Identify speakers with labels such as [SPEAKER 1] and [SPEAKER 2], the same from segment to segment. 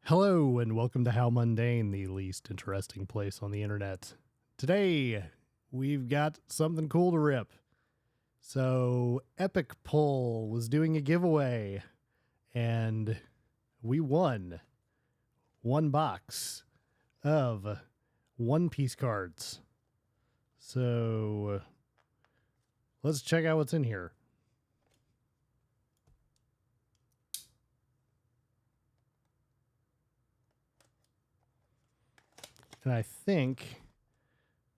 [SPEAKER 1] Hello and welcome to How Mundane, the least interesting place on the internet. Today, we've got something cool to rip. So, EpicPull was doing a giveaway, and we won one box of One Piece cards. So, let's check out what's in here. And I think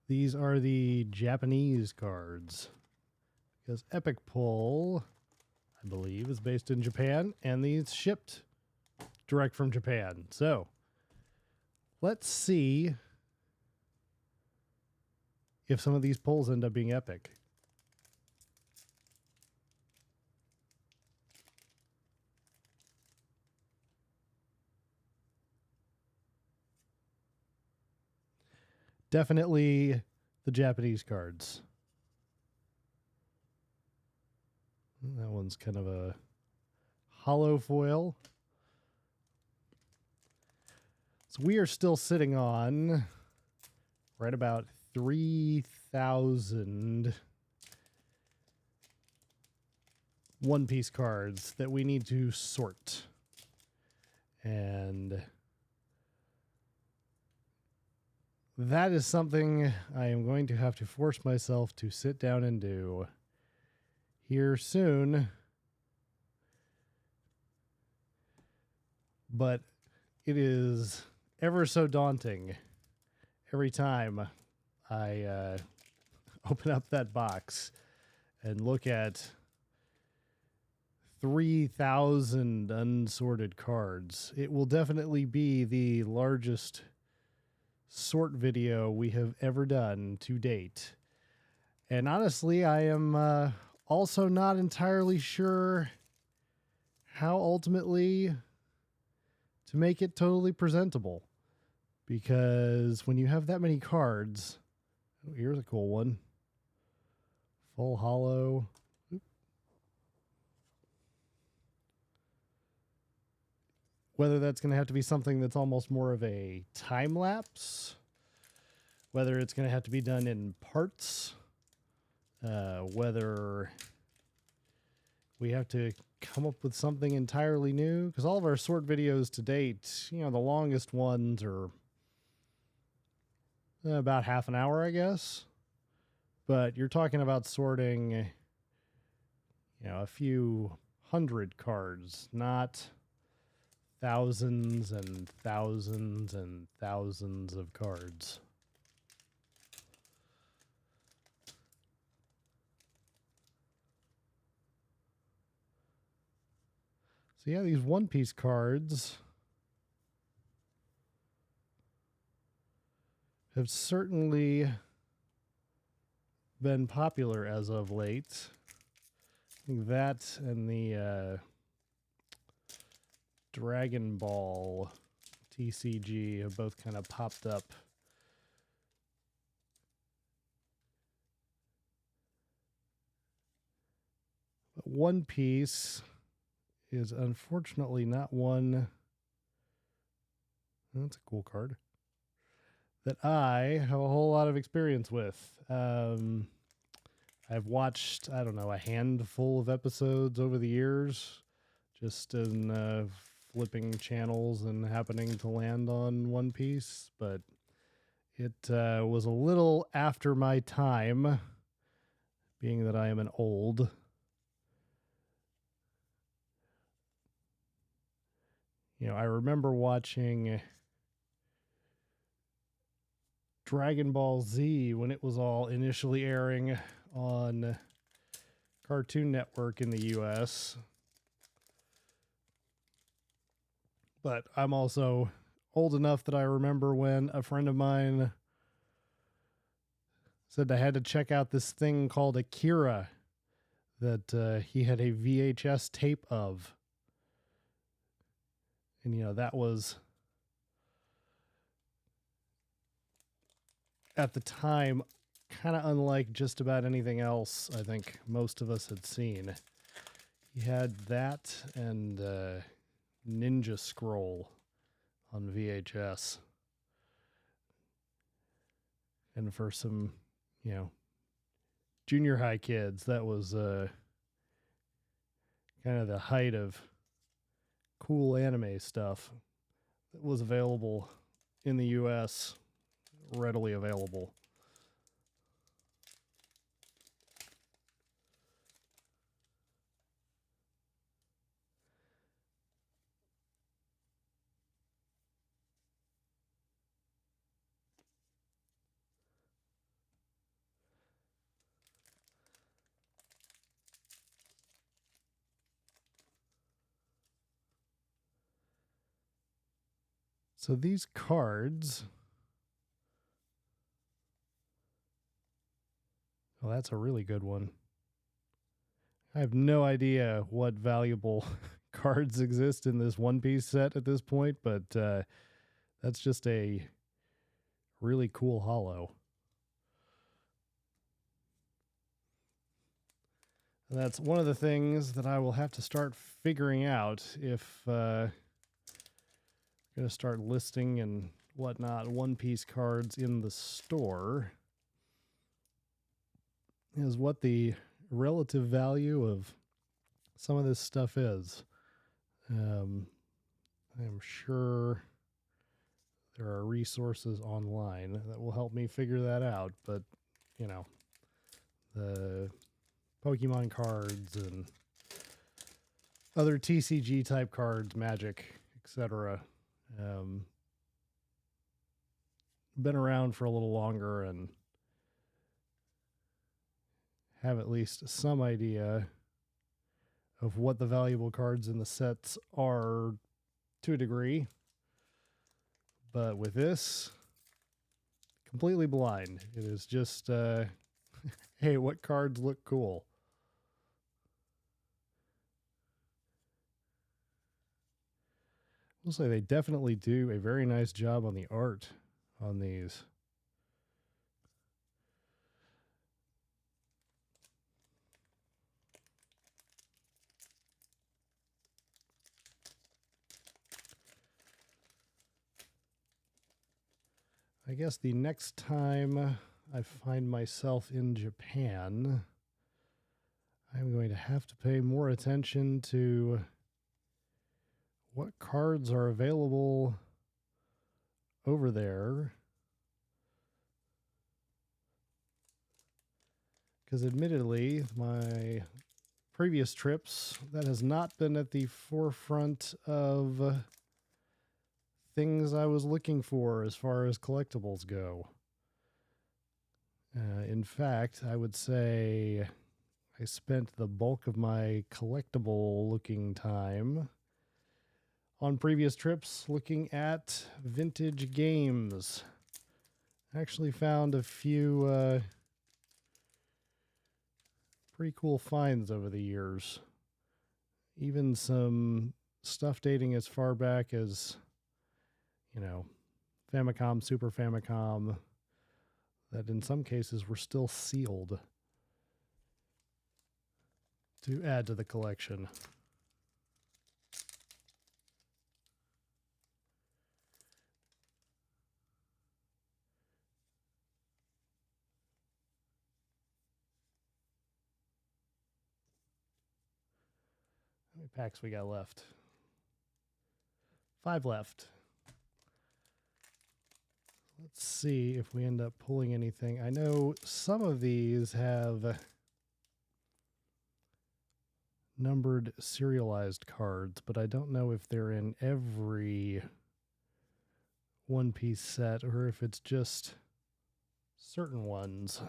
[SPEAKER 1] these are the Japanese cards. Because EpicPull, I believe, is based in Japan, and these shipped direct from Japan. So, let's see if some of these pulls end up being epic. Definitely the Japanese cards. That one's kind of a hollow foil. So we are still sitting on right about 3,000 One Piece cards that we need to sort. And that is something I am going to have to force myself to sit down and do here soon. But it is ever so daunting every time I open up that box and look at 3,000 unsorted cards. It will definitely be the largest sort video we have ever done to date. And honestly, I am also not entirely sure how ultimately to make it totally presentable. Because when you have that many cards, oh, here's a cool one. Full hollow. Oop. Whether that's going to have to be something that's almost more of a time lapse, whether it's going to have to be done in parts, whether we have to come up with something entirely new, because all of our sort videos to date, the longest ones are about half an hour, I guess. But you're talking about sorting, a few hundred cards, not thousands and thousands and thousands of cards. So yeah, these One Piece cards have certainly been popular as of late. I think that and the Dragon Ball TCG have both kind of popped up. But One Piece is unfortunately not one. That's a cool card that I have a whole lot of experience with. I've watched, a handful of episodes over the years, just in flipping channels and happening to land on One Piece, but it was a little after my time, being that I am an old. I remember watching Dragon Ball Z when it was all initially airing on Cartoon Network in the US. But I'm also old enough that I remember when a friend of mine said I had to check out this thing called Akira that he had a VHS tape of. And, that was at the time kind of unlike just about anything else I think most of us had seen. He had that and Ninja Scroll on VHS. And for some, junior high kids, that was kind of the height of cool anime stuff that was available in the US, readily available. So these cards, well, that's a really good one. I have no idea what valuable cards exist in this One Piece set at this point, but that's just a really cool holo. And that's one of the things that I will have to start figuring out if I'm going to start listing and whatnot One Piece cards in the store, is what the relative value of some of this stuff is. I'm sure there are resources online that will help me figure that out, but the Pokemon cards and other TCG type cards, Magic, etc., been around for a little longer and have at least some idea of what the valuable cards in the sets are to a degree. But with this, completely blind. It is just, hey, what cards look cool? I'll say they definitely do a very nice job on the art on these. I guess the next time I find myself in Japan, I'm going to have to pay more attention to what cards are available over there. Because admittedly, my previous trips, that has not been at the forefront of things I was looking for as far as collectibles go. In fact, I would say I spent the bulk of my collectible looking time on previous trips looking at vintage games. I actually found a few pretty cool finds over the years. Even some stuff dating as far back as, Famicom, Super Famicom, that in some cases were still sealed to add to the collection. How many packs we got left? 5 left. Let's see if we end up pulling anything. I know some of these have numbered serialized cards, but I don't know if they're in every One Piece set or if it's just certain ones.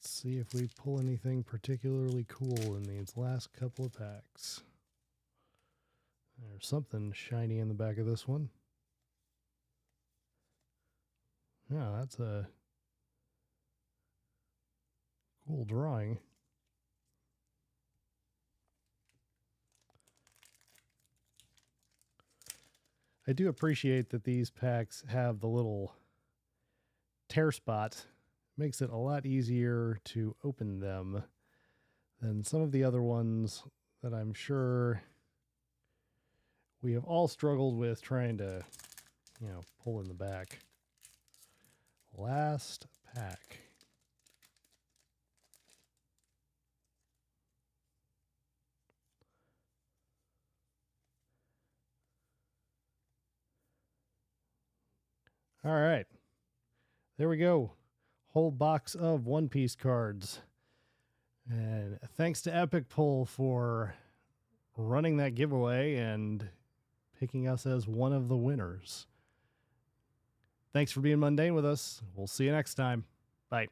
[SPEAKER 1] Let's see if we pull anything particularly cool in these last couple of packs. There's something shiny in the back of this one. Yeah, that's a cool drawing. I do appreciate that these packs have the little tear spot. Makes it a lot easier to open them than some of the other ones that I'm sure we have all struggled with trying to, pull in the back. Last pack. All right. There we go. Whole box of One Piece cards. And thanks to EpicPull for running that giveaway and picking us as one of the winners. Thanks for being mundane with us. We'll see you next time. Bye.